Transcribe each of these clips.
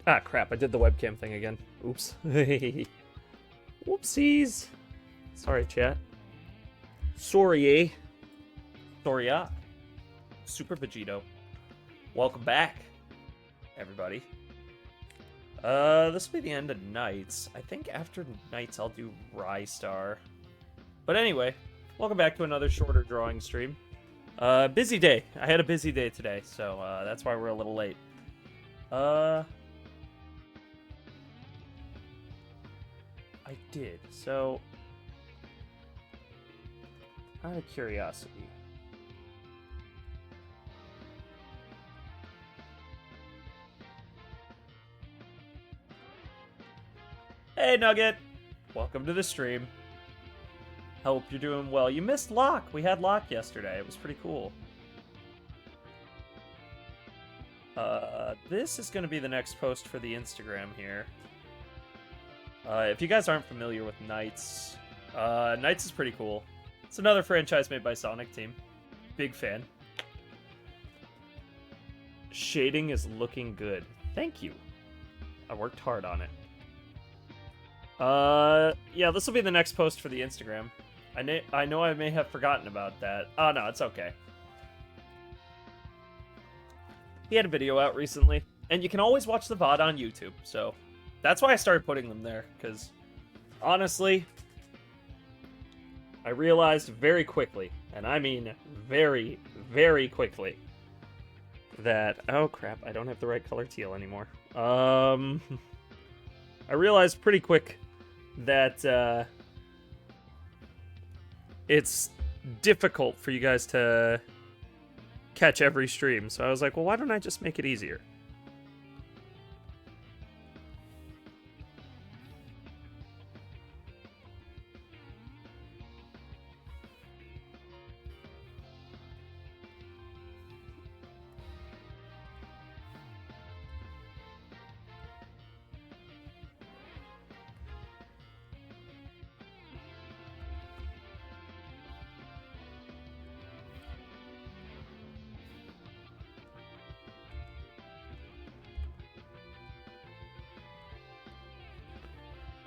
Ah, crap, I did the webcam thing again. Oops. Whoopsies. Sorry, chat. Sorry, eh? Sorry, Super Vegito. Welcome back, everybody. This will be the end of Nights. I think after Nights I'll do Rystar. But anyway, welcome back to another shorter drawing stream. Busy day. I had a busy day today, so that's why we're a little late. I did. So, out of curiosity. Hey, Nugget! Welcome to the stream. Hope you're doing well. You missed Locke. We had Locke yesterday. It was pretty cool. This is going to be the next post for the Instagram here. If you guys aren't familiar with Knights, Knights is pretty cool. It's another franchise made by Sonic Team. Big fan. Shading is looking good. Thank you. I worked hard on it. Yeah, this will be the next post for the Instagram. I know I may have forgotten about that. Oh, no, it's okay. He had a video out recently, and you can always watch the VOD on YouTube, so that's why I started putting them there, because honestly, I realized very quickly, and I mean very, very quickly, that, oh crap, I don't have the right color teal anymore. I realized pretty quick that it's difficult for you guys to catch every stream. So I was like, well, why don't I just make it easier?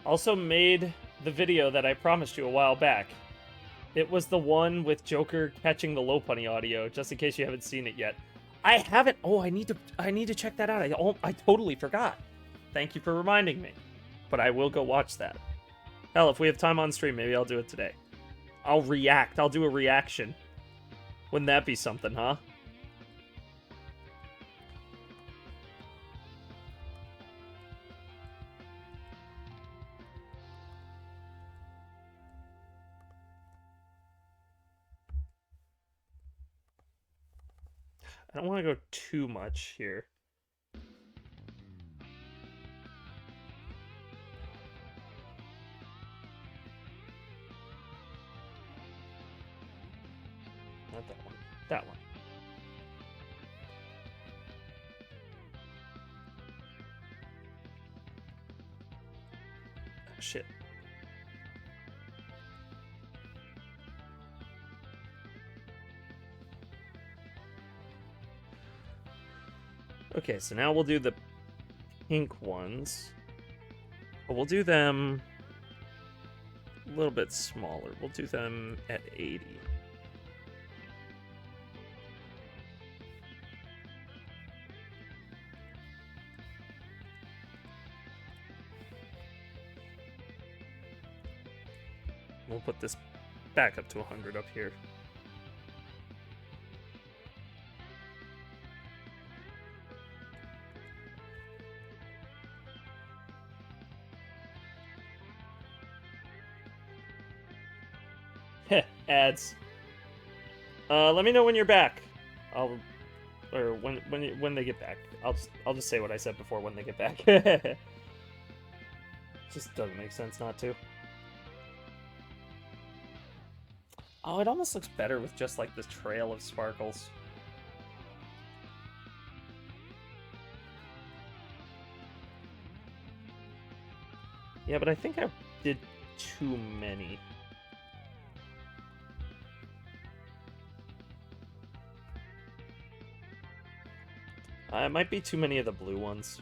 Also made the video that I promised you a while back. It was the one with Joker catching the Lopunny audio, just in case you haven't seen it yet. I haven't. Oh, I need to check that out. I totally forgot. Thank you for reminding me. But I will go watch that. Hell, if we have time on stream, maybe I'll do it today. I'll react. I'll do a reaction. Wouldn't that be something, huh? I don't want to go too much here. Not that one. That one. Oh, shit. Okay, so now we'll do the pink ones. But we'll do them a little bit smaller. We'll do them at 80. We'll put this back up to 100 up here. Heh, ads. Let me know when you're back. Or when they get back. I'll just say what I said before when they get back. Just doesn't make sense not to. Oh, it almost looks better with just like this trail of sparkles. Yeah, but I think I did too many. It might be too many of the blue ones.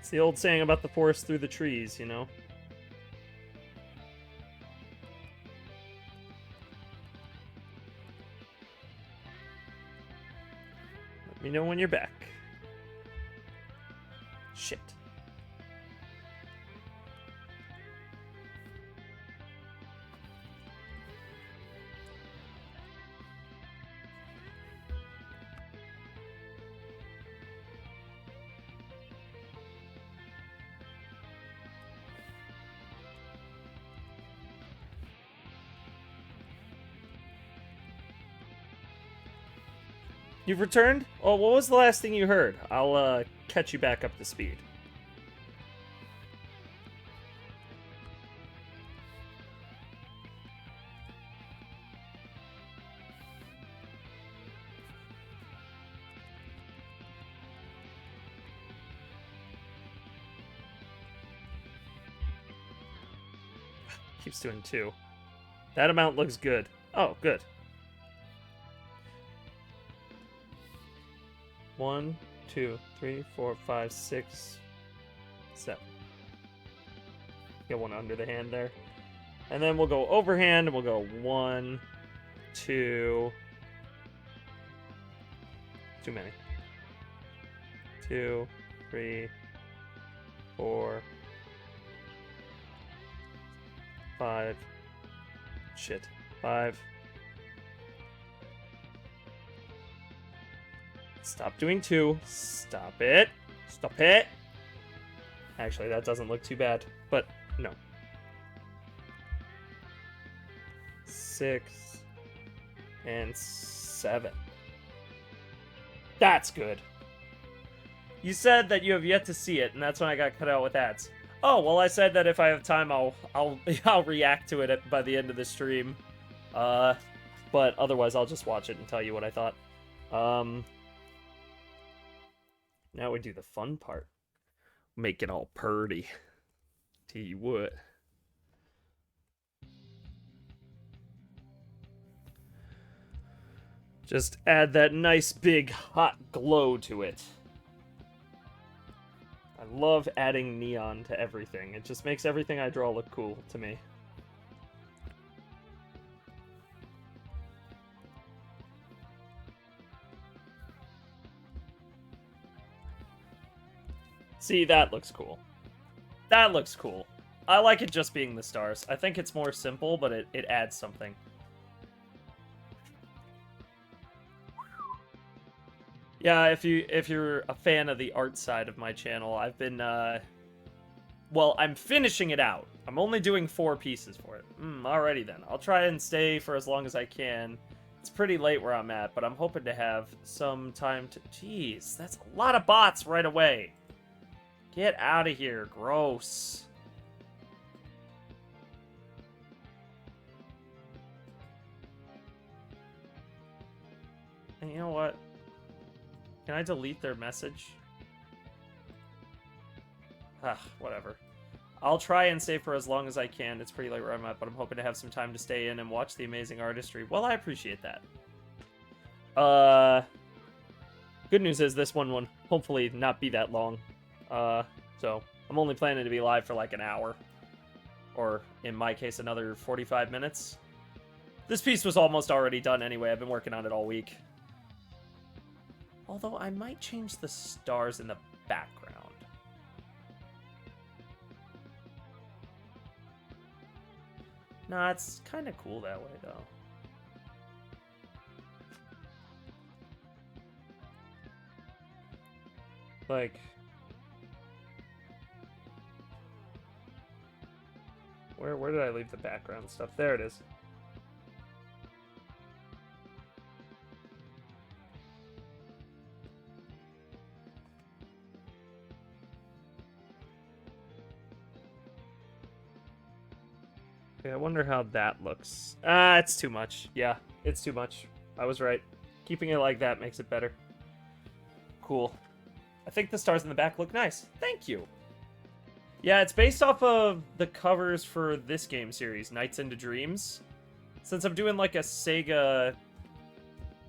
It's the old saying about the forest through the trees, you know? Let me know when you're back. Shit. You've returned? Oh, what was the last thing you heard? I'll catch you back up to speed. Keeps doing 2. That amount looks good. Oh, good. 1, 2, 3, 4, 5, 6, 7. Get one under the hand there. And then we'll go overhand, and we'll go 1, 2. Too many. 2, 3, 4, 5. Shit. 5. Stop doing 2. Stop it. Stop it. Actually, that doesn't look too bad, but no. 6 and 7. That's good. You said that you have yet to see it, and that's when I got cut out with ads. Oh, well, I said that if I have time, I'll react to it by the end of the stream. But otherwise, I'll just watch it and tell you what I thought. Now we do the fun part. Make it all purty. Tell you what. Just add that nice big hot glow to it. I love adding neon to everything. It just makes everything I draw look cool to me. See, that looks cool. That looks cool. I like it just being the stars. I think it's more simple, but it adds something. Yeah, if you're a fan of the art side of my channel, I've been, well, I'm finishing it out. I'm only doing 4 pieces for it. Alrighty then. I'll try and stay for as long as I can. It's pretty late where I'm at, but I'm hoping to have some time to... Jeez, that's a lot of bots right away. Get out of here. Gross. And you know what? Can I delete their message? Whatever. I'll try and stay for as long as I can. It's pretty late where I'm at, but I'm hoping to have some time to stay in and watch the amazing artistry. Well, I appreciate that. Good news is this one will hopefully not be that long. So I'm only planning to be live for like an hour. Or, in my case, another 45 minutes. This piece was almost already done anyway. I've been working on it all week. Although I might change the stars in the background. Nah, it's kind of cool that way, though. Like... Where did I leave the background stuff? There it is. Okay, I wonder how that looks. It's too much. Yeah, it's too much. I was right. Keeping it like that makes it better. Cool. I think the stars in the back look nice. Thank you. Yeah, it's based off of the covers for this game series, Nights into Dreams. Since I'm doing like a Sega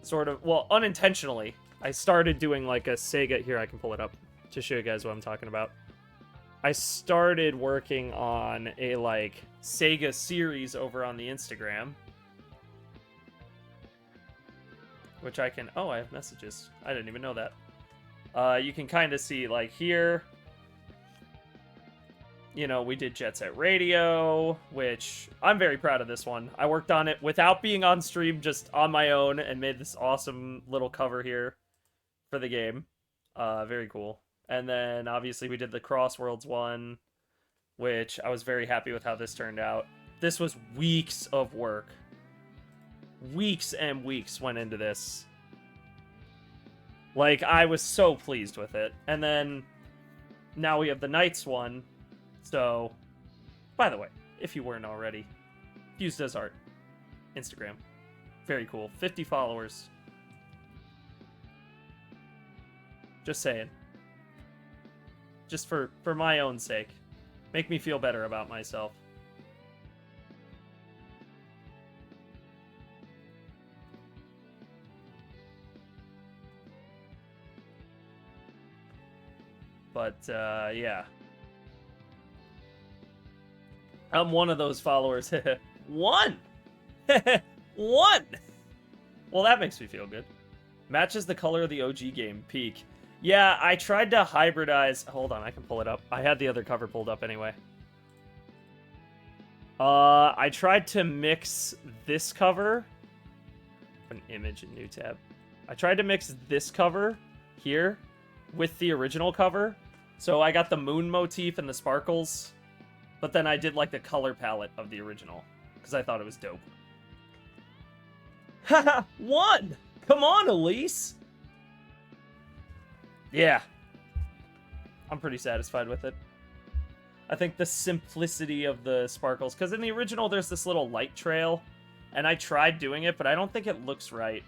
sort of, well, unintentionally, I started doing like a Sega, here I can pull it up to show you guys what I'm talking about. I started working on a, like, Sega series over on the Instagram. Which I can... Oh, I have messages. I didn't even know that. You can kind of see, like, here... You know, we did Jet Set Radio, which I'm very proud of this one. I worked on it without being on stream, just on my own, and made this awesome little cover here for the game. Very cool. And then, obviously, we did the Crossworlds one, which I was very happy with how this turned out. This was weeks of work. Weeks and weeks went into this. Like, I was so pleased with it. And then, now we have the Knights one. So, by the way, if you weren't already, Fuse Does Art, Instagram. Very cool. 50 followers. Just saying. Just for my own sake. Make me feel better about myself. But, yeah. I'm one of those followers. One! One! Well, that makes me feel good. Matches the color of the OG game, Peak. Yeah, I tried to hybridize... Hold on, I can pull it up. I had the other cover pulled up anyway. I tried to mix this cover... An image in new tab. I tried to mix this cover here with the original cover. So I got the moon motif and the sparkles... But then I did, like, the color palette of the original. Because I thought it was dope. Haha! One! Come on, Elise! Yeah. I'm pretty satisfied with it. I think the simplicity of the sparkles... Because in the original, there's this little light trail. And I tried doing it, but I don't think it looks right.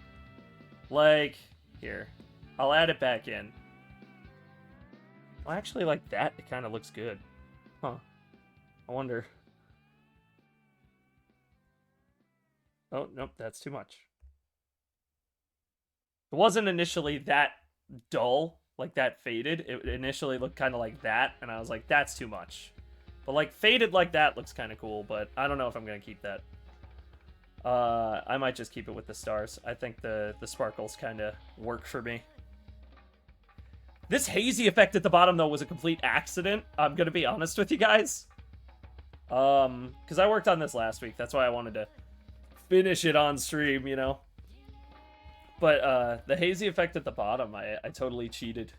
Like, here. I'll add it back in. Well, actually, like that, it kind of looks good. Huh. I wonder. Oh, nope, that's too much. It wasn't initially that dull, like that faded. It initially looked kind of like that, and I was like, that's too much. But like faded like that looks kind of cool, but I don't know if I'm going to keep that. I might just keep it with the stars. I think the sparkles kind of work for me. This hazy effect at the bottom, though, was a complete accident. I'm going to be honest with you guys. Because I worked on this last week. That's why I wanted to finish it on stream, you know? But, the hazy effect at the bottom, I totally cheated.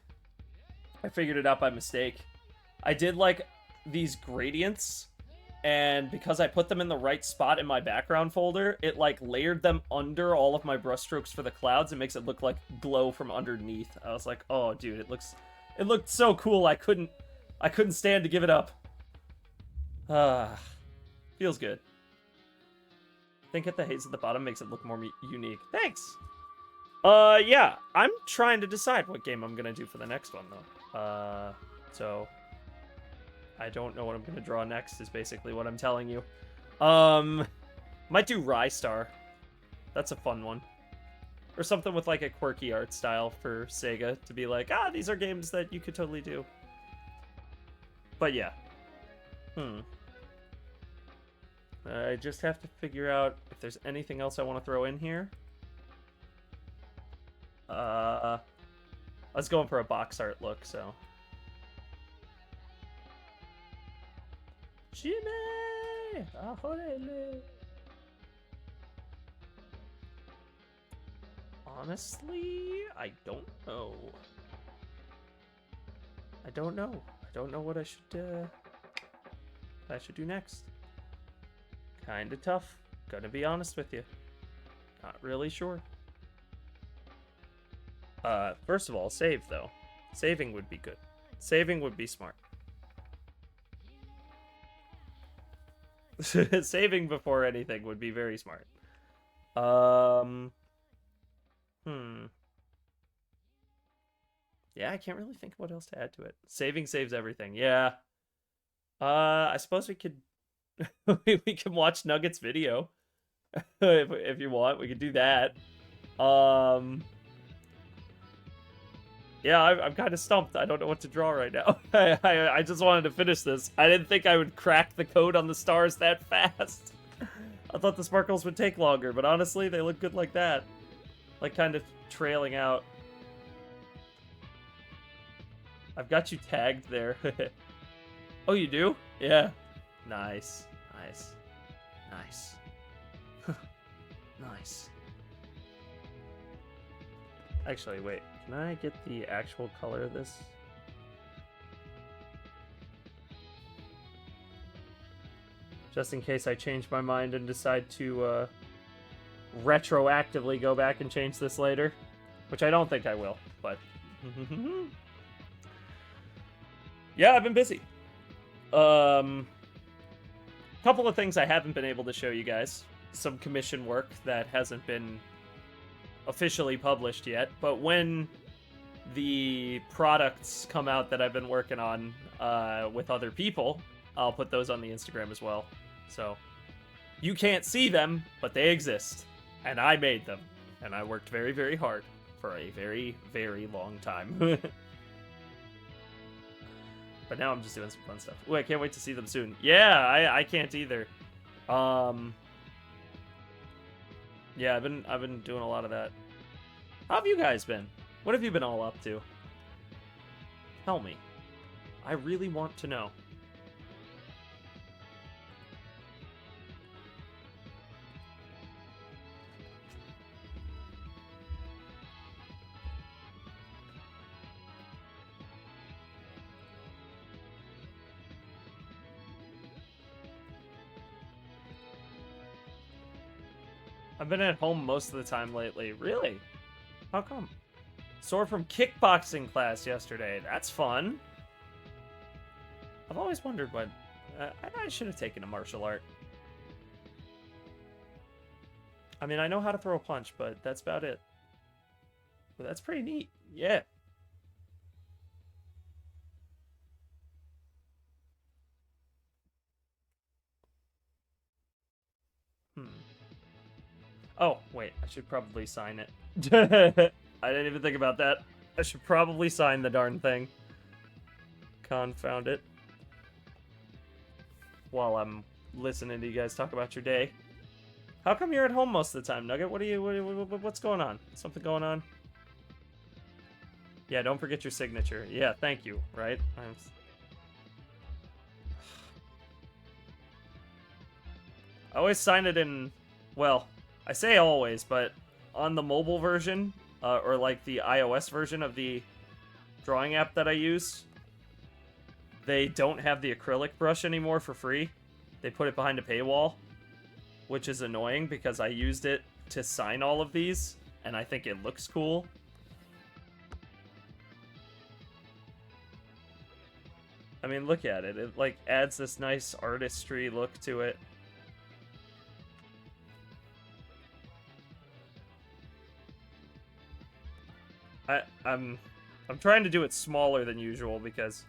I figured it out by mistake. I did, like, these gradients, and because I put them in the right spot in my background folder, it, like, layered them under all of my brushstrokes for the clouds and makes it look like glow from underneath. I was like, oh, dude, it looked so cool, I couldn't stand to give it up. Feels good. I think the haze at the bottom makes it look more unique. Thanks! Yeah, I'm trying to decide what game I'm gonna do for the next one, though. So... I don't know what I'm gonna draw next, is basically what I'm telling you. Might do Rystar. That's a fun one. Or something with, like, a quirky art style for Sega to be like, these are games that you could totally do. But yeah. I just have to figure out if there's anything else I want to throw in here. I was going for a box art look, so... Jimmy! Honestly, I don't know. I don't know. I don't know what I should do next. Kinda tough. Gonna be honest with you. Not really sure. First of all, save, though. Saving would be good. Saving would be smart. Saving before anything would be very smart. Yeah, I can't really think of what else to add to it. Saving saves everything. Yeah. I suppose we could we can watch Nugget's video if you want. We could do that. Yeah, I'm kind of stumped. I don't know what to draw right now. I just wanted to finish this. I didn't think I would crack the code on the stars that fast. I thought the sparkles would take longer, but honestly, they look good like that. Like, kind of trailing out. I've got you tagged there. Oh, you do? Yeah. Nice. Nice. Nice. Nice. Actually, wait. Can I get the actual color of this? Just in case I change my mind and decide to retroactively go back and change this later. Which I don't think I will, but... yeah, I've been busy. Couple of things I haven't been able to show you guys. Some commission work that hasn't been officially published yet, but when the products come out that I've been working on with other people, I'll put those on the Instagram as well. So you can't see them, but they exist, and I made them, and I worked very, very hard for a very, very long time. But now I'm just doing some fun stuff. Ooh, I can't wait to see them soon. Yeah, I can't either. Yeah, I've been doing a lot of that. How have you guys been? What have you been all up to? Tell me. I really want to know. I've been at home most of the time lately. Really? How come? Sore from kickboxing class yesterday. That's fun. I've always wondered what... I should have taken a martial art. I mean, I know how to throw a punch, but that's about it. But that's pretty neat. Yeah. Oh, wait. I should probably sign it. I didn't even think about that. I should probably sign the darn thing. Confound it. While I'm listening to you guys talk about your day. How come you're at home most of the time, Nugget? What's going on? Something going on? Yeah, don't forget your signature. Yeah, thank you, right? I always sign it in... Well, I say always, but on the mobile version, or like the iOS version of the drawing app that I use, they don't have the acrylic brush anymore for free. They put it behind a paywall, which is annoying because I used it to sign all of these, and I think it looks cool. I mean, look at it. It, like, adds this nice artistry look to it. I'm trying to do it smaller than usual because...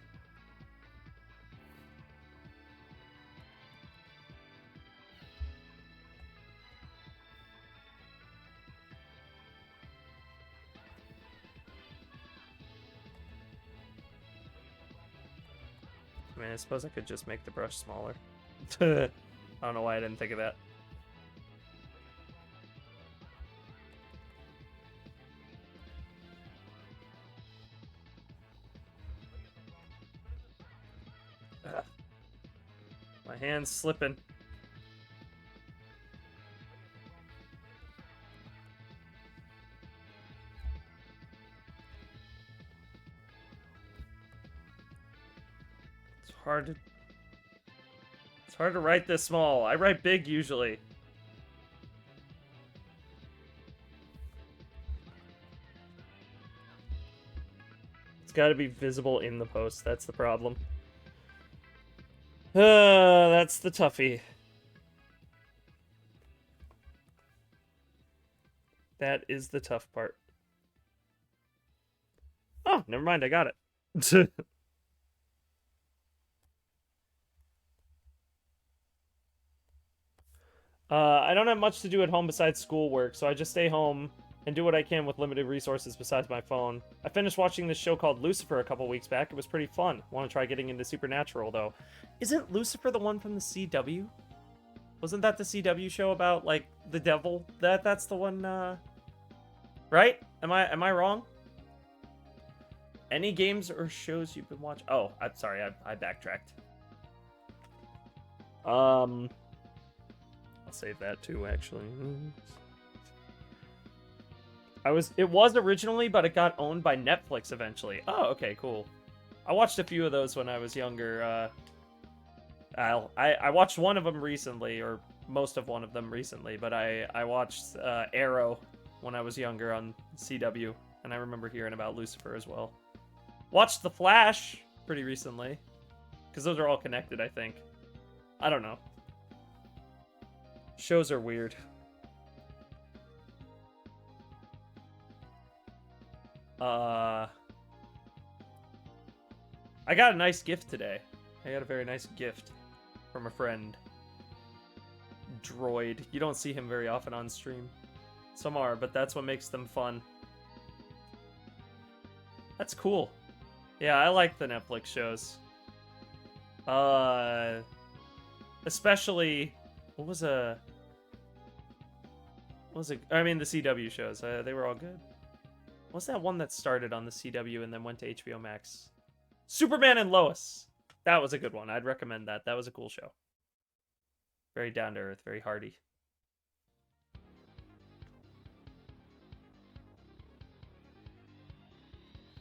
I mean, I suppose I could just make the brush smaller. I don't know why I didn't think of that. Ugh. My hand's slipping. It's hard to write this small. I write big usually. It's got to be visible in the post. That's the problem. That's the toughie. That is the tough part. Oh, never mind. I got it. I don't have much to do at home besides schoolwork, so I just stay home and do what I can with limited resources besides my phone. I finished watching this show called Lucifer a couple weeks back. It was pretty fun. Want to try getting into Supernatural, though. Isn't Lucifer the one from the CW? Wasn't that the CW show about, like, the devil? That's the one, right? Am I wrong? Any games or shows you've been watching? Oh, I'm sorry, I backtracked. I'll save that too, actually. It was originally, but it got owned by Netflix eventually. Oh, okay, cool. I watched a few of those when I was younger. I watched one of them recently, or most of one of them recently, but I watched Arrow when I was younger on CW, and I remember hearing about Lucifer as well. Watched The Flash pretty recently, because those are all connected, I think. I don't know. Shows are weird. I got a nice gift today. I got a very nice gift from a friend. Droid. You don't see him very often on stream. Some are, but that's what makes them fun. That's cool. Yeah, I like the Netflix shows. Especially, I mean, the CW shows. They were all good. What's that one that started on the CW and then went to HBO Max? Superman and Lois. That was a good one. I'd recommend that. That was a cool show. Very down to earth, very hearty.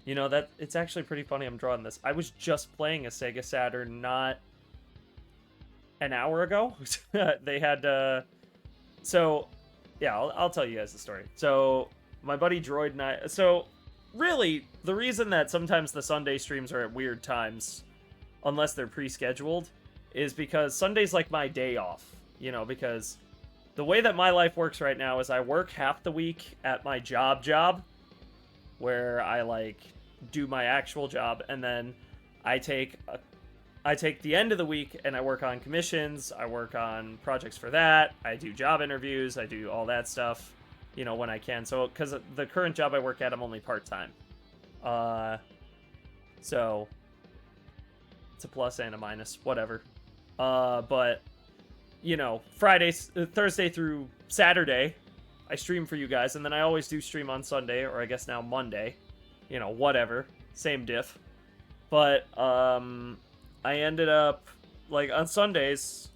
You know, that it's actually pretty funny I'm drawing this. I was just playing a Sega Saturn not an hour ago. They had so yeah, I'll tell you guys the story. So my buddy Droid and I, so really the reason that sometimes the Sunday streams are at weird times, unless they're pre-scheduled, is because Sunday's like my day off, you know, because the way that my life works right now is I work half the week at my job, where I like do my actual job, and then I take the end of the week and I work on commissions, I work on projects for that, I do job interviews, I do all that stuff, you know, when I can. So, because the current job I work at, I'm only part-time. So, it's a plus and a minus, whatever. But, you know, Thursday through Saturday, I stream for you guys, and then I always do stream on Sunday, or I guess now Monday. You know, whatever. Same diff. But, I ended up, like, on Sundays,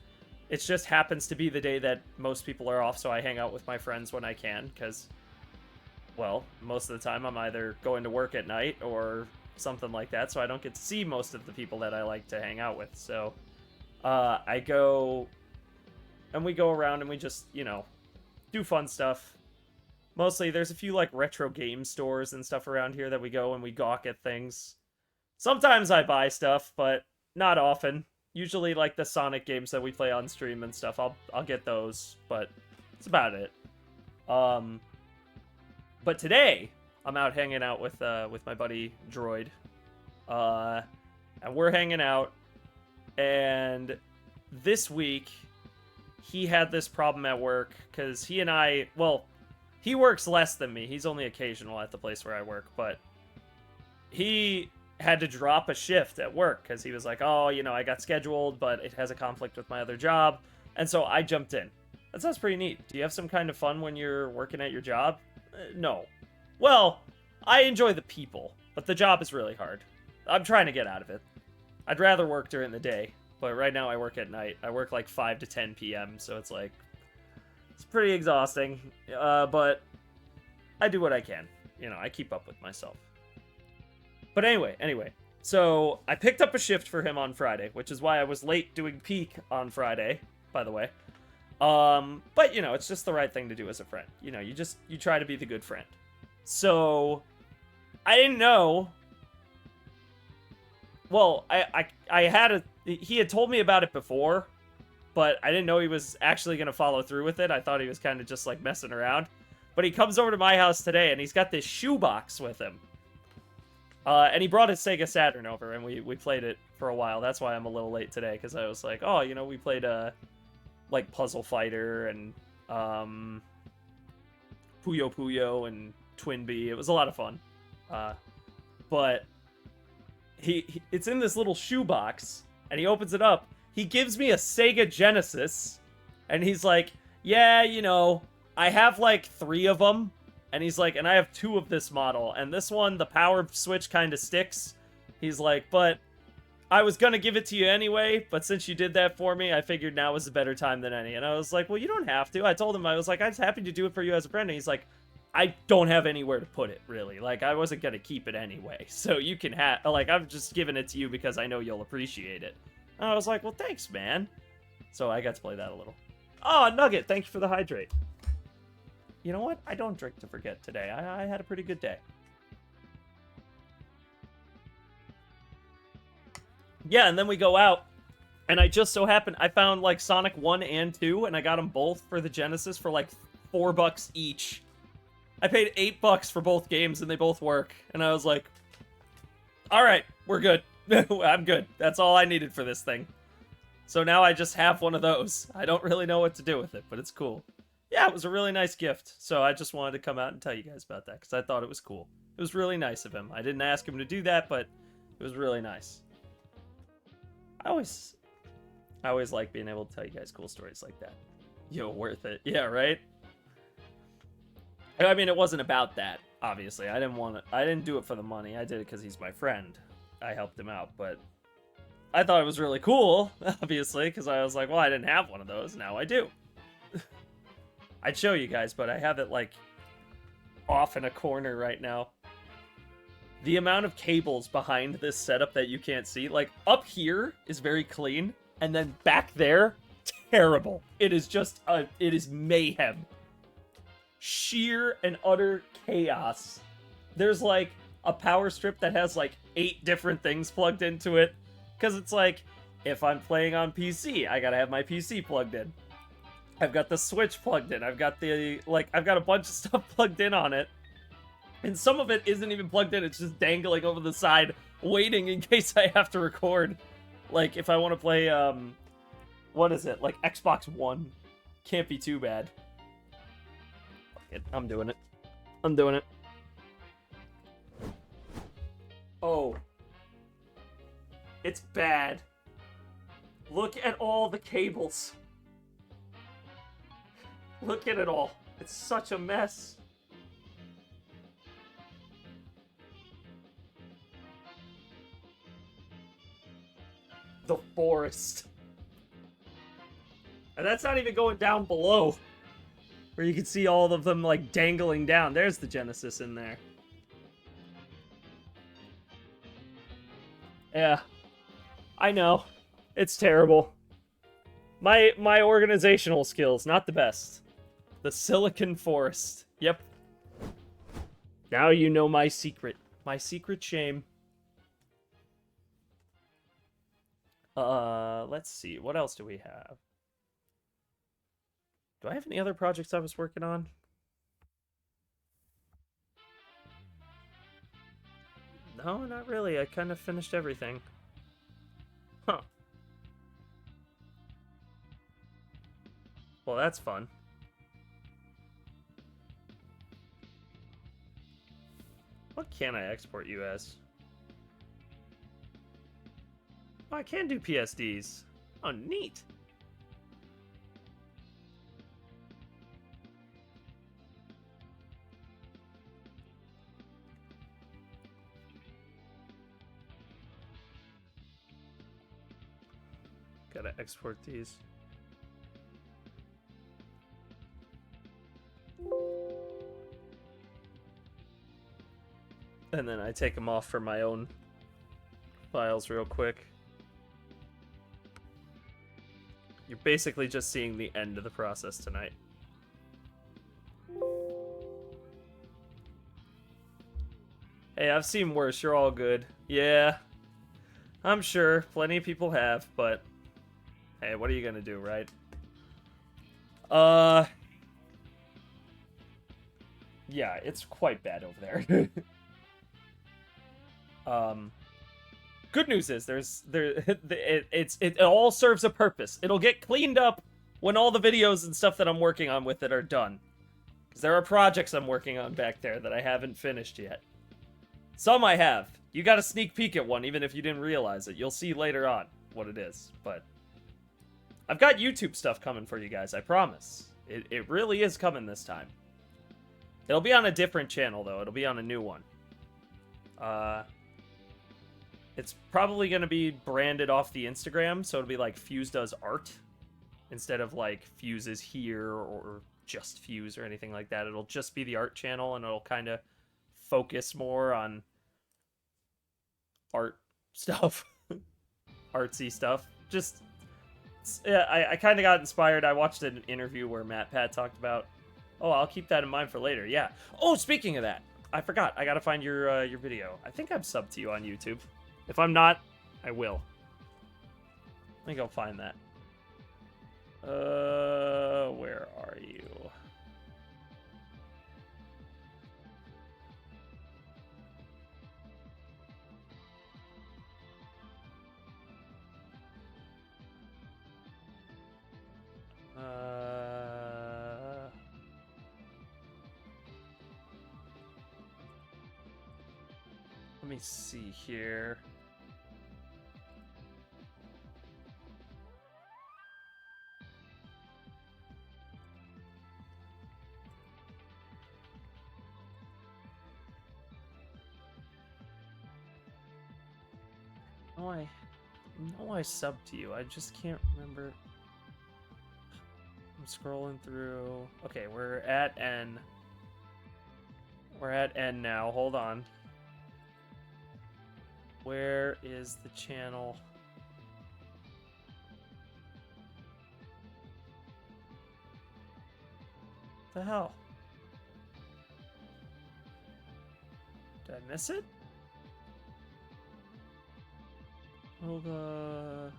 it just happens to be the day that most people are off, so I hang out with my friends when I can, because, well, most of the time I'm either going to work at night or something like that, so I don't get to see most of the people that I like to hang out with. So, I go, and we go around and we just, you know, do fun stuff. Mostly, there's a few, like, retro game stores and stuff around here that we go and we gawk at things. Sometimes I buy stuff, but not often. Usually, like, the Sonic games that we play on stream and stuff, I'll get those, but that's about it. But today, I'm out hanging out with my buddy Droid. And we're hanging out, and this week, he had this problem at work, because he and I, well, he works less than me. He's only occasional at the place where I work, but he had to drop a shift at work because he was like, oh, you know, I got scheduled, but it has a conflict with my other job. And so I jumped in. That sounds pretty neat. Do you have some kind of fun when you're working at your job? No. Well, I enjoy the people, but the job is really hard. I'm trying to get out of it. I'd rather work during the day, but right now I work at night. I work like 5 to 10 p.m., so it's like, it's pretty exhausting, but I do what I can. You know, I keep up with myself. But anyway, so I picked up a shift for him on Friday, which is why I was late doing peak on Friday, by the way. But, you know, it's just the right thing to do as a friend. You know, you try to be the good friend. So, I didn't know. Well, he had told me about it before, but I didn't know he was actually going to follow through with it. I thought he was kind of just, like, messing around. But he comes over to my house today, and he's got this shoebox with him. And he brought his Sega Saturn over, and we played it for a while. That's why I'm a little late today, because I was like, oh, you know, we played, like, Puzzle Fighter, and, Puyo Puyo and Twin Bee. It was a lot of fun. But it's in this little shoebox, and he opens it up. He gives me a Sega Genesis, and he's like, yeah, you know, I have like 3 of them. And he's like, and I have 2 of this model. And this one, the power switch kind of sticks. He's like, but I was going to give it to you anyway. But since you did that for me, I figured now was a better time than any. And I was like, well, you don't have to. I told him, I was like, I was happy to do it for you as a friend. And he's like, I don't have anywhere to put it, really. Like, I wasn't going to keep it anyway. So you can have, like, I'm just giving it to you because I know you'll appreciate it. And I was like, well, thanks, man. So I got to play that a little. Oh, Nugget, thank you for the hydrate. You know what? I don't drink to forget today. I had a pretty good day. Yeah, and then we go out, and I just so happened, I found, like, Sonic 1 and 2, and I got them both for the Genesis for, like, $4 each. I paid $8 for both games, and they both work. And I was like, alright, we're good. I'm good. That's all I needed for this thing. So now I just have one of those. I don't really know what to do with it, but it's cool. Yeah, it was a really nice gift. So I just wanted to come out and tell you guys about that, because I thought it was cool. It was really nice of him. I didn't ask him to do that, but it was really nice. I always like being able to tell you guys cool stories like that. Yo, worth it. Yeah, right? I mean, it wasn't about that, obviously. I didn't do it for the money. I did it because he's my friend. I helped him out, but I thought it was really cool, obviously, because I was like, well, I didn't have one of those. Now I do. I'd show you guys, but I have it, like, off in a corner right now. The amount of cables behind this setup that you can't see, like, up here is very clean, and then back there, terrible. It is just, it is mayhem. Sheer and utter chaos. There's, like, a power strip that has, like, 8 different things plugged into it, because it's like, if I'm playing on PC, I gotta have my PC plugged in. I've got the Switch plugged in. I've got the, like, I've got a bunch of stuff plugged in on it. And some of it isn't even plugged in. It's just dangling over the side, waiting in case I have to record. Like, if I want to play, what is it? Like, Xbox One. Can't be too bad. Fuck it. I'm doing it. I'm doing it. Oh. It's bad. Look at all the cables. Look at it all. It's such a mess. The forest. And that's not even going down below, where you can see all of them, like, dangling down. There's the Genesis in there. Yeah. I know. It's terrible. My organizational skills, not the best. The Silicon Forest. Yep. Now you know my secret. My secret shame. Let's see. What else do we have? Do I have any other projects I was working on? No, not really. I kind of finished everything. Huh. Well, that's fun. What can I export you as? Oh, I can do PSDs. Oh, neat. Gotta export these. And then I take them off for my own files real quick. You're basically just seeing the end of the process tonight. Hey, I've seen worse. You're all good. Yeah, I'm sure. Plenty of people have, but hey, what are you gonna do, right? Yeah, it's quite bad over there. Good news is it all serves a purpose. It'll get cleaned up when all the videos and stuff that I'm working on with it are done. Because there are projects I'm working on back there that I haven't finished yet. Some I have. You got a sneak peek at one, even if you didn't realize it. You'll see later on what it is. But I've got YouTube stuff coming for you guys, I promise. It really is coming this time. It'll be on a different channel, though. It'll be on a new one. It's probably going to be branded off the Instagram, so it'll be like Fuse Does Art, instead of like Fuse is here or just Fuse or anything like that. It'll just be the art channel, and it'll kind of focus more on art stuff. Artsy stuff. Just, yeah, I kind of got inspired. I watched an interview where Matt Pat talked about, oh, I'll keep that in mind for later. Yeah. Oh, speaking of that, I forgot. I gotta find your video. I think I'm subbed to you on YouTube. If I'm not, I will. Let me go find that. Where are you? Let me see here. I subbed to you. I just can't remember. I'm scrolling through. Okay, we're at N. We're at N now. Hold on. Where is the channel? What the hell? Did I miss it? Hold on.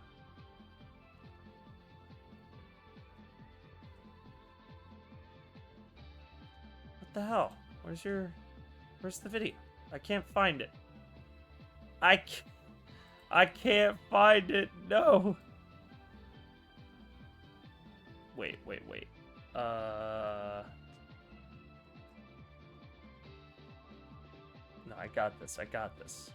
What the hell? Where's the video? I can't find it. I can't find it. No. Wait. No, I got this.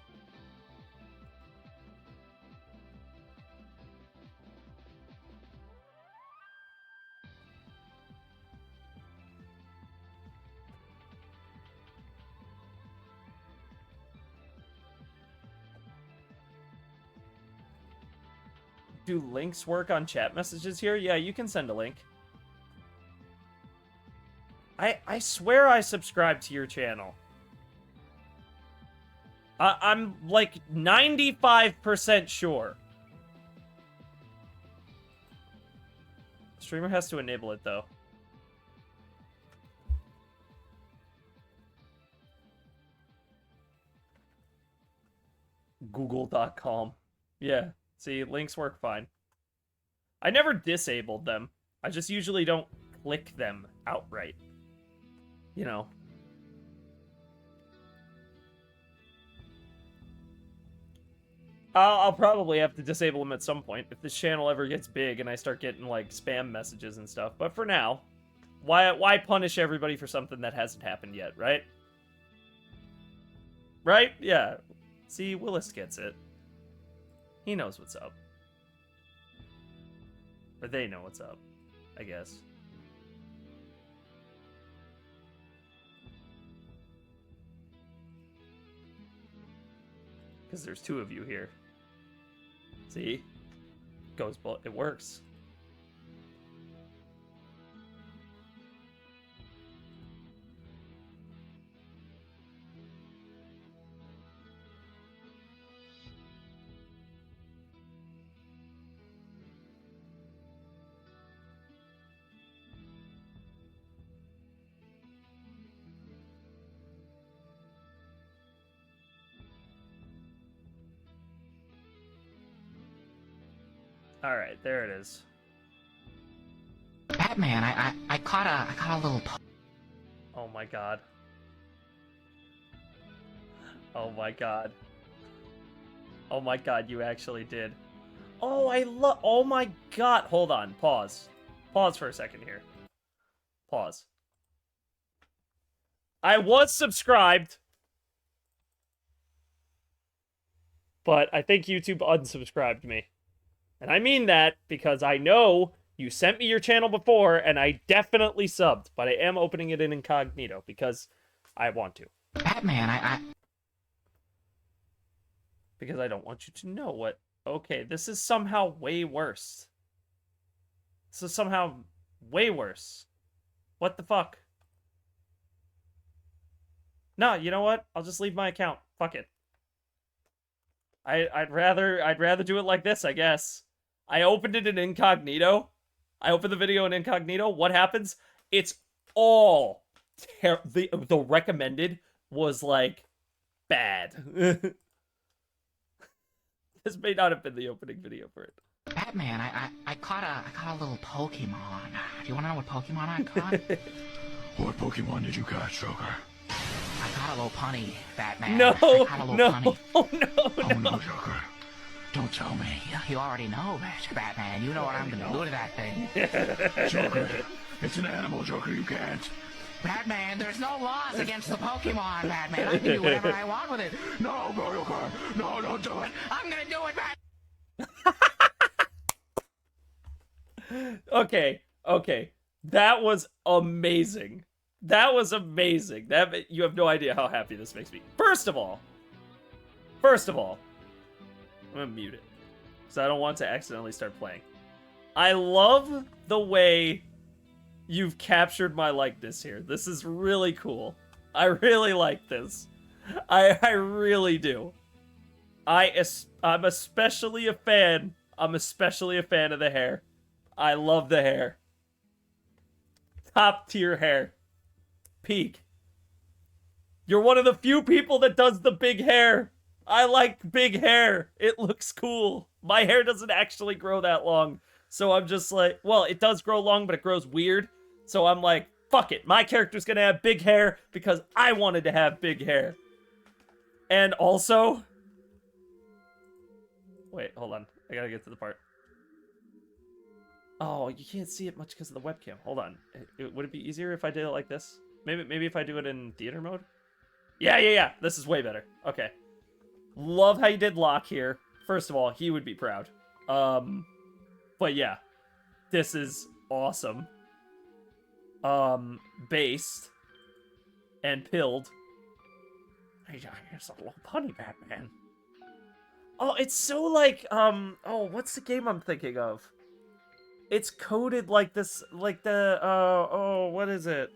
Do links work on chat messages here? Yeah, you can send a link. I swear I subscribed to your channel. I'm like 95% sure. Streamer has to enable it though. Google.com. Yeah. See, links work fine. I never disabled them. I just usually don't click them outright. You know. I'll probably have to disable them at some point if this channel ever gets big and I start getting, like, spam messages and stuff. But for now, why punish everybody for something that hasn't happened yet, right? Right? Yeah. See, Willis gets it. He knows what's up. Or they know what's up, I guess. Because there's two of you here. See? It works. Alright, there it is. Batman, I caught a little... Oh my god. Oh my god. Oh my god, you actually did. Oh, oh my god. Hold on, pause. Pause for a second here. Pause. I was subscribed, but I think YouTube unsubscribed me. And I mean that because I know you sent me your channel before, and I definitely subbed, but I am opening it in incognito because I want to. Batman, Because I don't want you to know what... Okay, this is somehow way worse. This is somehow way worse. What the fuck? No, you know what? I'll just leave my account. Fuck it. I'd rather do it like this, I guess. I opened it in incognito. I opened the video in incognito. What happens? It's all the recommended was like bad. This may not have been the opening video for it. Batman, I caught a little Pokemon. Do you want to know what Pokemon I caught? What Pokemon did you catch, Joker? I caught a little punny, Batman. No, I caught a little no, punny. oh no, Oh no. no, Joker. Don't tell me. You already know, Batman. You know what I'm gonna do to that thing. Joker, it's an animal, Joker, you can't. Batman, there's no laws against the Pokemon, Batman. I can do whatever I want with it. No, Joker. No, don't do it. I'm gonna do it, Batman. Okay. That was amazing. That was amazing. You have no idea how happy this makes me. First of all, I'm gonna mute it because I don't want to accidentally start playing. I love the way you've captured my likeness here. This is really cool. I really like this. I really do. I'm especially a fan. I'm especially a fan of the hair. I love the hair. Top tier hair. Peak. You're one of the few people that does the big hair. I like big hair. It looks cool. My hair doesn't actually grow that long. So I'm just like, well, it does grow long, but it grows weird. So I'm like, fuck it. My character's gonna have big hair because I wanted to have big hair. And also... Wait, hold on. I gotta get to the part. Oh, you can't see it much because of the webcam. Hold on. Would it be easier if I did it like this? Maybe if I do it in theater mode? Yeah. This is way better. Okay. Love how you did Locke here. First of all, he would be proud. But yeah. This is awesome. Based. And pilled. It's a little punny Batman. Oh, it's so like, oh, what's the game I'm thinking of? It's coded like this, like the, oh, what is it?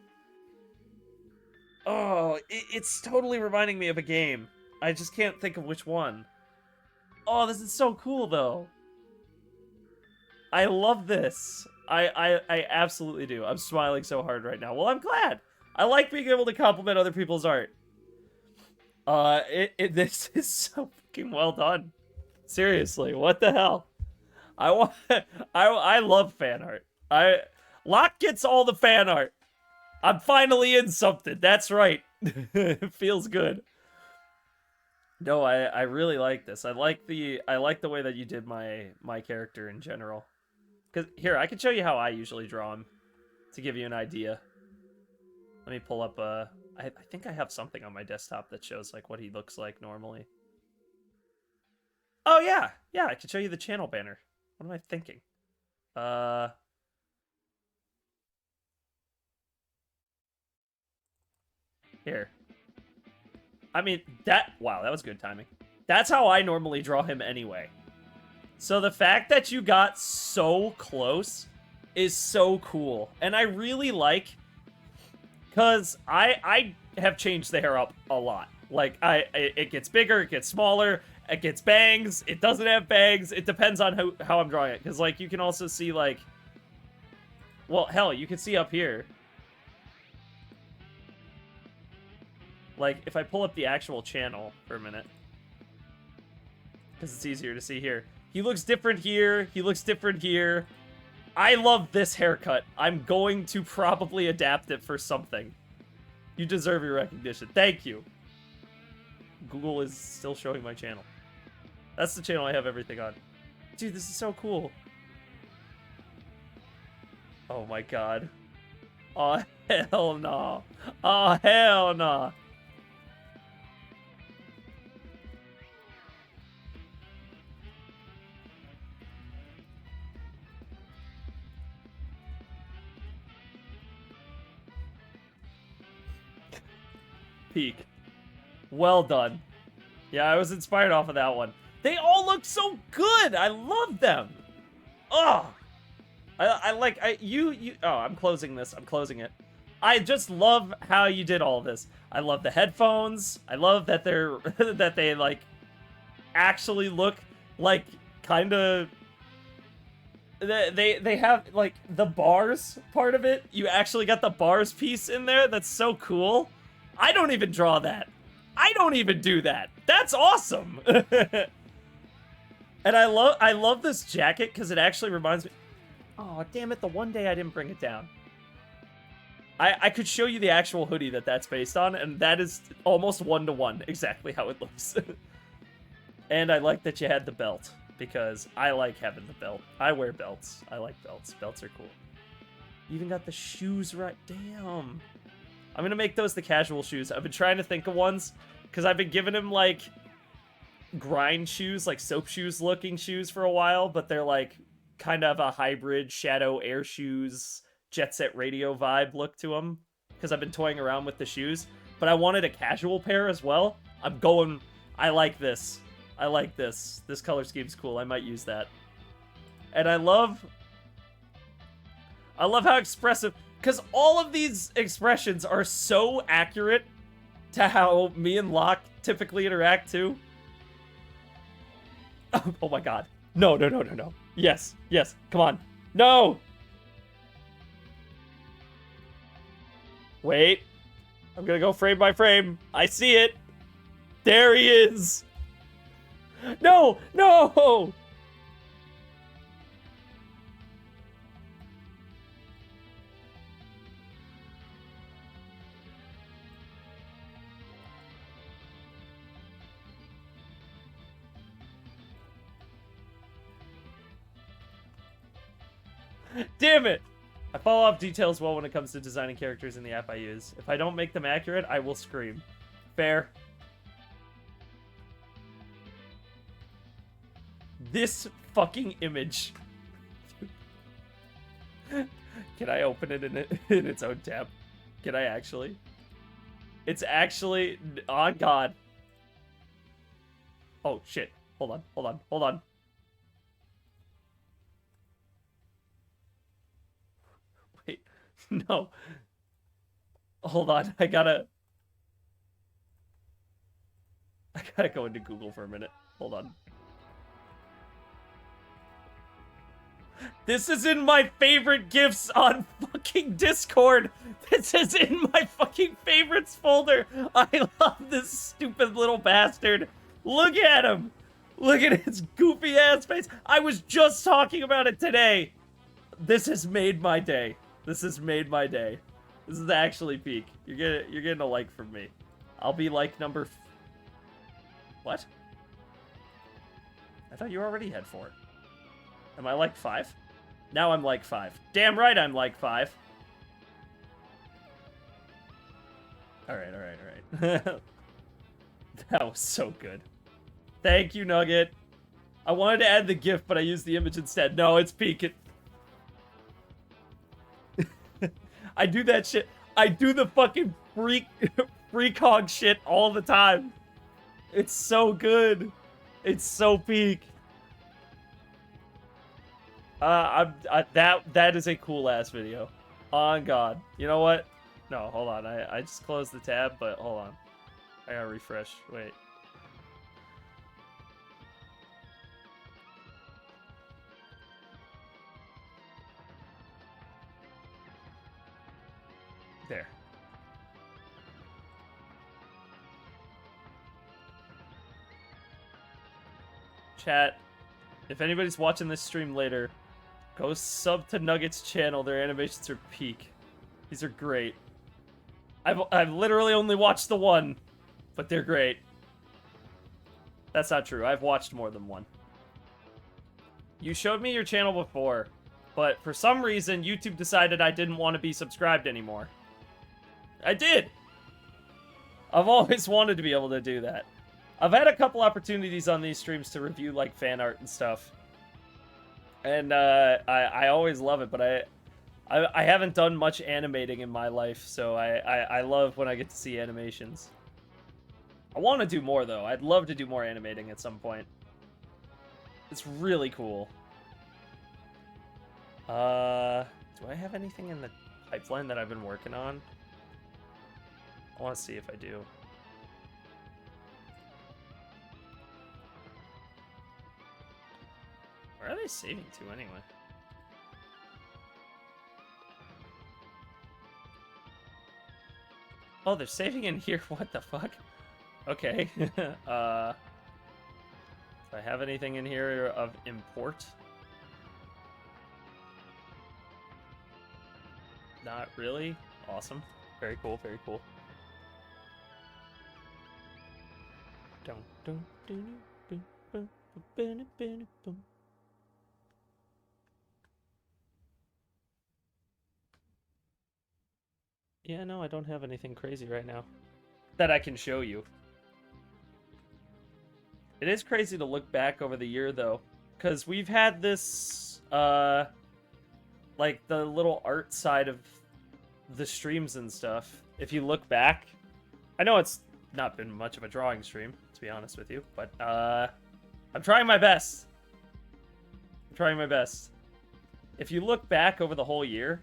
Oh, it's totally reminding me of a game. I just can't think of which one. Oh, this is so cool, though. I love this. I absolutely do. I'm smiling so hard right now. Well, I'm glad. I like being able to compliment other people's art. This is so fucking well done. Seriously, what the hell? I love fan art. Locke gets all the fan art. I'm finally in something. That's right. It feels good. No, I really like this. I like the way that you did my character in general. Cause here, I can show you how I usually draw him to give you an idea. Let me pull up I think I have something on my desktop that shows like what he looks like normally. Oh yeah, I can show you the channel banner. What am I thinking? Here. I mean, wow, that was good timing. That's how I normally draw him anyway. So the fact that you got so close is so cool. And I really like, because I have changed the hair up a lot. Like, it gets bigger, it gets smaller, it gets bangs, it doesn't have bangs. It depends on how I'm drawing it. Because, like, you can also see, like, well, hell, you can see up here. Like, if I pull up the actual channel for a minute, because it's easier to see here. He looks different here. He looks different here. I love this haircut. I'm going to probably adapt it for something. You deserve your recognition. Thank you. Google is still showing my channel. That's the channel I have everything on. Dude, this is so cool. Oh my god. Oh, hell no. Oh, hell no. Peak. Well done. Yeah, I was inspired off of that one. They all look so good. I love them. Oh, I'm closing this. I'm closing it. I just love how you did all this. I love the headphones. I love that they're that they like actually look like kind of they have like the bars part of it. You actually got the bars piece in there. That's so cool. I don't even draw that. I don't even do that. That's awesome. And I love this jacket because it actually reminds me. Oh, damn it, the one day I didn't bring it down. I could show you the actual hoodie that's based on, and that is almost one-to-one exactly how it looks. And I like that you had the belt, because I like having the belt. I wear belts. I like belts. Belts are cool. You even got the shoes right. Damn. I'm gonna make those the casual shoes. I've been trying to think of ones, because I've been giving him, like, grind shoes, like soap shoes looking shoes for a while, but they're, like, kind of a hybrid Shadow Air shoes, Jet Set Radio vibe look to them, because I've been toying around with the shoes, but I wanted a casual pair as well. I like this. I like this. This color scheme's cool. I might use that. And I love how expressive, because all of these expressions are so accurate to how me and Locke typically interact too. Oh my god. No. Yes, come on. No! Wait. I'm gonna go frame by frame. I see it. There he is. No! Damn it! I follow up details well when it comes to designing characters in the app I use. If I don't make them accurate, I will scream. Fair. This fucking image. Can I open it in its own tab? Can I actually? It's actually... Oh, God. Oh, shit. Hold on. Wait. No. Hold on. I gotta go into Google for a minute. Hold on. This is in my favorite GIFs on fucking Discord. This is in my fucking favorites folder. I love this stupid little bastard. Look at him. Look at his goofy ass face. I was just talking about it today. This has made my day. This is actually peak. You're getting a like from me. I'll be like number... What? I thought you already had 4. Am I like 5? Now I'm like 5. Damn right I'm like 5. Alright. That was so good. Thank you, Nugget. I wanted to add the GIF, but I used the image instead. No, it's peak. I do that shit. I do the fucking freak hog shit all the time. It's so good. It's so peak. That is a cool ass video. On God. You know what? No, hold on. I just closed the tab, but hold on. I gotta refresh. Wait. There. Chat, if anybody's watching this stream later, go sub to Nugget's channel. Their animations are peak. These are great. I've literally only watched the one, but they're great. That's not true. I've watched more than one. You showed me your channel before, but for some reason YouTube decided I didn't want to be subscribed anymore. I did. I've always wanted to be able to do that. I've had a couple opportunities on these streams to review like fan art and stuff. And I always love it, but I haven't done much animating in my life, so I love when I get to see animations. I want to do more, though. I'd love to do more animating at some point. It's really cool. Do I have anything in the pipeline that I've been working on? I want to see if I do. Where are they saving to, anyway? Oh, they're saving in here? What the fuck? Okay. Do I have anything in here of import? Not really. Awesome. Very cool, very cool. Yeah, no, I don't have anything crazy right now that I can show you. It is crazy to look back over the year, though, because we've had this, like, the little art side of the streams and stuff. If you look back, I know it's not been much of a drawing stream, to be honest with you, but, I'm trying my best. I'm trying my best. If you look back over the whole year,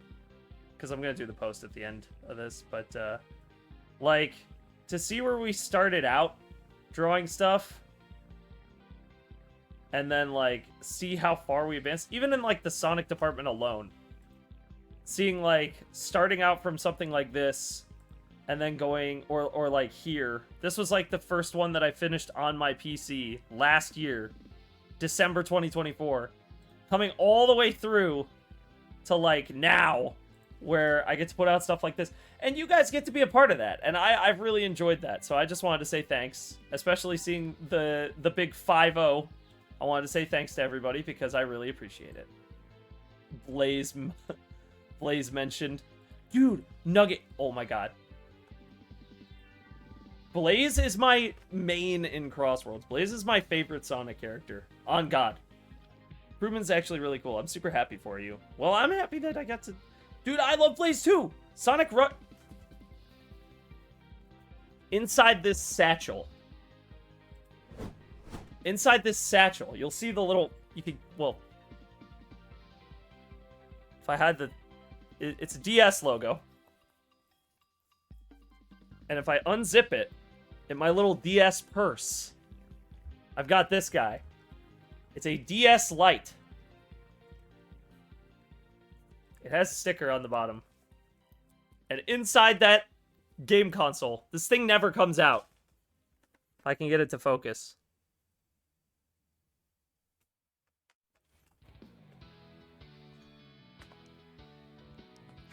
because I'm going to do the post at the end of this, but, like, to see where we started out drawing stuff, and then, like, see how far we advanced, even in, like, the Sonic department alone. Seeing, like, starting out from something like this, and then going, or like, here. This was, like, the first one that I finished on my PC last year, December 2024. Coming all the way through to, like, now, where I get to put out stuff like this. And you guys get to be a part of that, and I've really enjoyed that. So I just wanted to say thanks, especially seeing the big 5-0. I wanted to say thanks to everybody because I really appreciate it. Blaze mentioned. Dude, Nugget. Oh my god. Blaze is my main in Crossworlds. Blaze is my favorite Sonic character. On God. Ruben's actually really cool. I'm super happy for you. Well, I'm happy that I got to... Dude, I love Blaze too! Sonic Rush... Inside this satchel. Inside this satchel, you'll see the little... You can... Well... If I had the... It's a DS logo. And if I unzip it, in my little DS purse, I've got this guy. It's a DS Lite. It has a sticker on the bottom. And inside that game console, this thing never comes out. If I can get it to focus.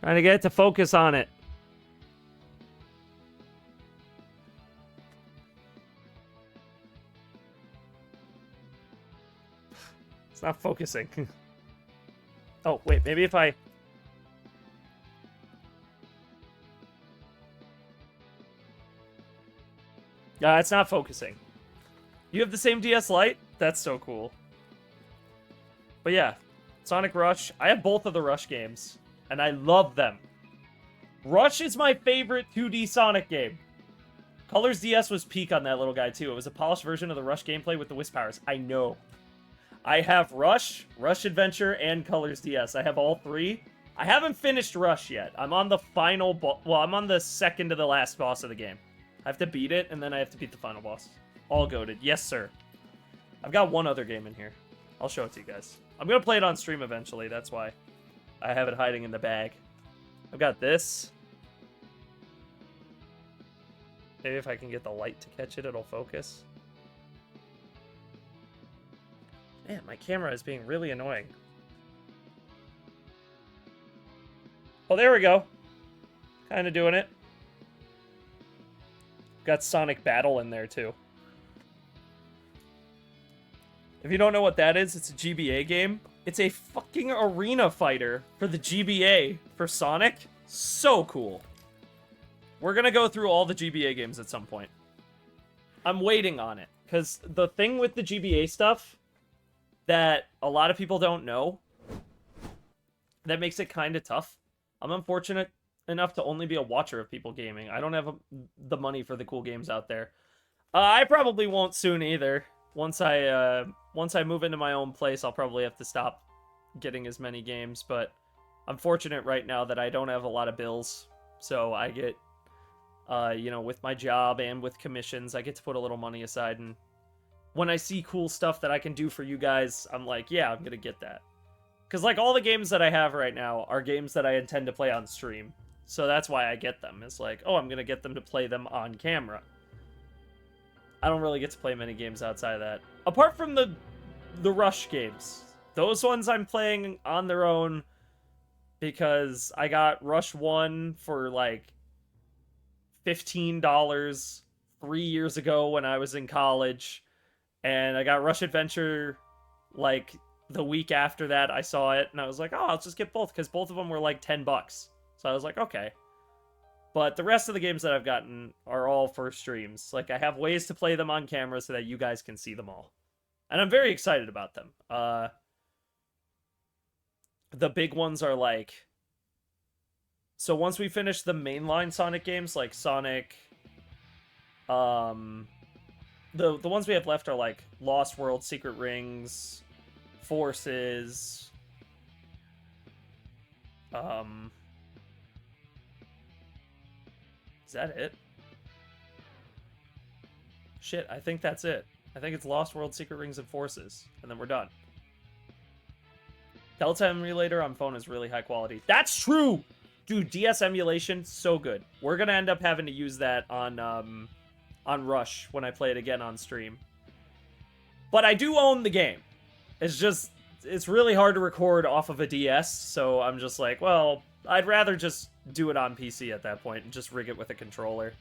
Trying to get it to focus on it. It's not focusing. Oh, wait, maybe if I... it's not focusing. You have the same DS Lite? That's so cool. But yeah, Sonic Rush. I have both of the Rush games, and I love them. Rush is my favorite 2D Sonic game. Colors DS was peak on that little guy, too. It was a polished version of the Rush gameplay with the Wisp powers. I know. I have Rush, Rush Adventure, and Colors DS. I have all three. I haven't finished Rush yet. I'm on the final well, I'm on the second to the last boss of the game. I have to beat it, and then I have to beat the final boss. All goated. Yes, sir. I've got one other game in here. I'll show it to you guys. I'm going to play it on stream eventually. That's why I have it hiding in the bag. I've got this. Maybe if I can get the light to catch it, it'll focus. Man, my camera is being really annoying. Oh, there we go. Kind of doing it. Got Sonic Battle in there, too. If you don't know what that is, it's a GBA game. It's a fucking arena fighter for the GBA for Sonic. So cool. We're gonna go through all the GBA games at some point. I'm waiting on it. Because the thing with the GBA stuff that a lot of people don't know that makes it kind of tough. I'm unfortunate enough to only be a watcher of people gaming. I don't have the money for the cool games out there. I probably won't soon either. Once I move into my own place, I'll probably have to stop getting as many games. But I'm fortunate right now that I don't have a lot of bills, so I get, you know, with my job and with commissions, I get to put a little money aside. And when I see cool stuff that I can do for you guys, I'm like, yeah, I'm gonna get that. Because, like, all the games that I have right now are games that I intend to play on stream. So that's why I get them. It's like, oh, I'm going to get them to play them on camera. I don't really get to play many games outside of that. Apart from the Rush games. Those ones I'm playing on their own because I got Rush 1 for, like, $15 3 years ago when I was in college. And I got Rush Adventure, like, the week after that. I saw it, and I was like, oh, I'll just get both, because both of them were, like, $10. So I was like, okay. But the rest of the games that I've gotten are all for streams. Like, I have ways to play them on camera so that you guys can see them all. And I'm very excited about them. The big ones are, like... So once we finish the mainline Sonic games, like Sonic... The ones we have left are, like, Lost World, Secret Rings, Forces... Is that it? Shit, I think that's it. I think it's Lost World, Secret Rings, and Forces. And then we're done. Delta emulator on phone is really high quality. That's true! Dude, DS emulation, so good. We're gonna end up having to use that on Rush when I play it again on stream. But I do own the game. It's just, it's really hard to record off of a DS, so I'm just like, well, I'd rather just do it on PC at that point and just rig it with a controller.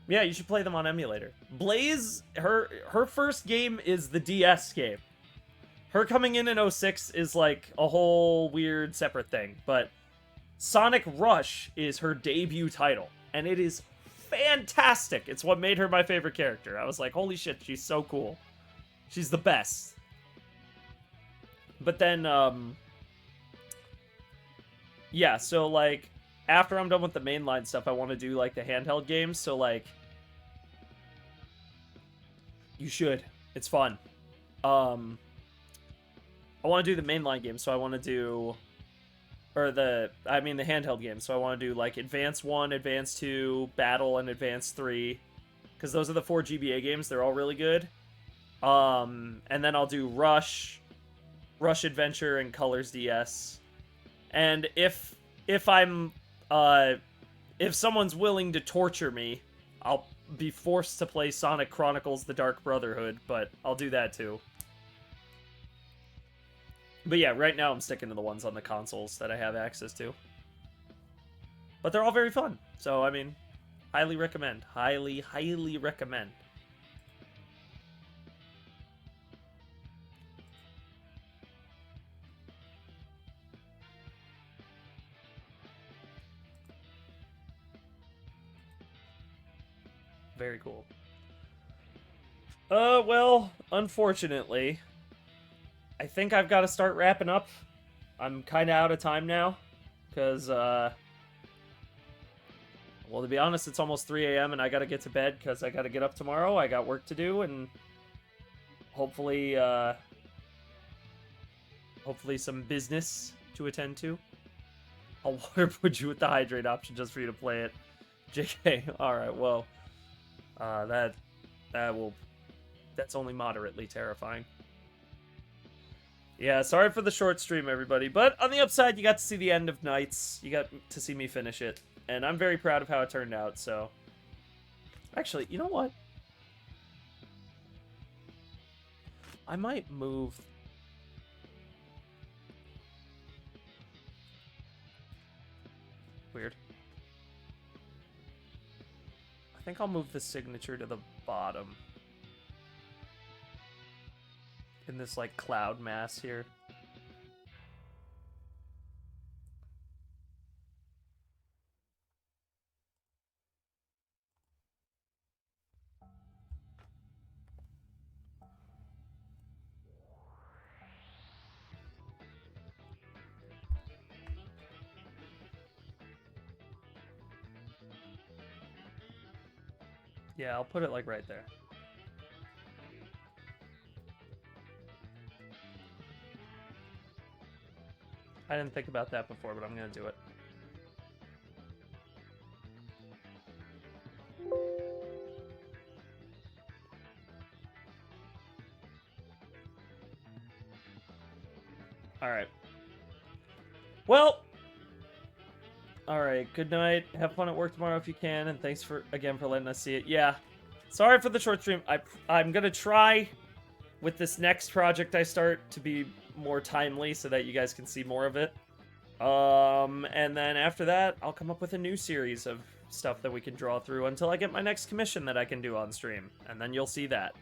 Yeah, you should play them on emulator. Blaze, her first game is the DS game. Her coming in 06 is like a whole weird separate thing, but Sonic Rush is her debut title, and it is fantastic. It's what made her my favorite character. I was like, holy shit, she's so cool. She's the best. But then, yeah, so, like, after I'm done with the mainline stuff, I want to do, like, the handheld games, so, like, you should. It's fun. I want to do the mainline games, so I want to do, the handheld games, so I want to do, like, Advance 1, Advance 2, Battle, and Advance 3, because those are the 4 GBA games. They're all really good. And then I'll do Rush Adventure, and Colors DS. And if I'm, if someone's willing to torture me, I'll be forced to play Sonic Chronicles: The Dark Brotherhood, but I'll do that too. But yeah, right now I'm sticking to the ones on the consoles that I have access to. But they're all very fun, so I mean, highly recommend. Highly, highly recommend. Very cool. Well, unfortunately, I think I've got to start wrapping up. I'm kind of out of time now, because, well, to be honest, it's almost 3 a.m. and I got to get to bed because I got to get up tomorrow. I got work to do, and hopefully, hopefully some business to attend to. I'll water put you with the hydrate option just for you to play it. JK, alright, well... that's only moderately terrifying. Yeah, sorry for the short stream, everybody. But on the upside, you got to see the end of Nights. You got to see me finish it. And I'm very proud of how it turned out, so... Actually, you know what? I might move... Weird. I think I'll move the signature to the bottom. In this, like, cloud mass here. Yeah, I'll put it like right there. I didn't think about that before, but I'm gonna do it. Alright. Well, alright, good night. Have fun at work tomorrow if you can, and thanks again for letting us see it. Yeah, sorry for the short stream. I'm gonna try with this next project I start to be more timely so that you guys can see more of it. And then after that, I'll come up with a new series of stuff that we can draw through until I get my next commission that I can do on stream, and then you'll see that.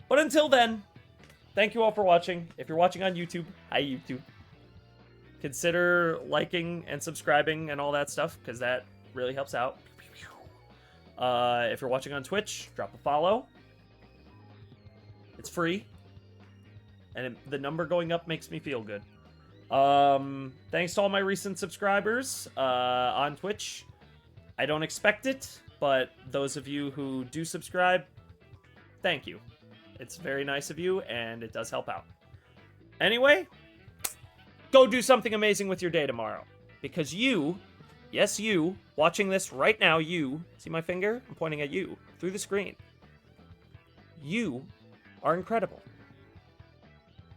But until then, thank you all for watching. If you're watching on YouTube, hi YouTube. Consider liking and subscribing and all that stuff, because that really helps out. If you're watching on Twitch, drop a follow. It's free. And the number going up makes me feel good. Thanks to all my recent subscribers on Twitch. I don't expect it, but those of you who do subscribe, thank you. It's very nice of you, and it does help out. Anyway, go do something amazing with your day tomorrow. Because you, yes you, watching this right now, you, see my finger? I'm pointing at you, through the screen. You are incredible.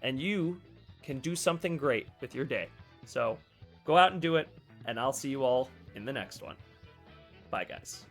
And you can do something great with your day. So, go out and do it, and I'll see you all in the next one. Bye, guys.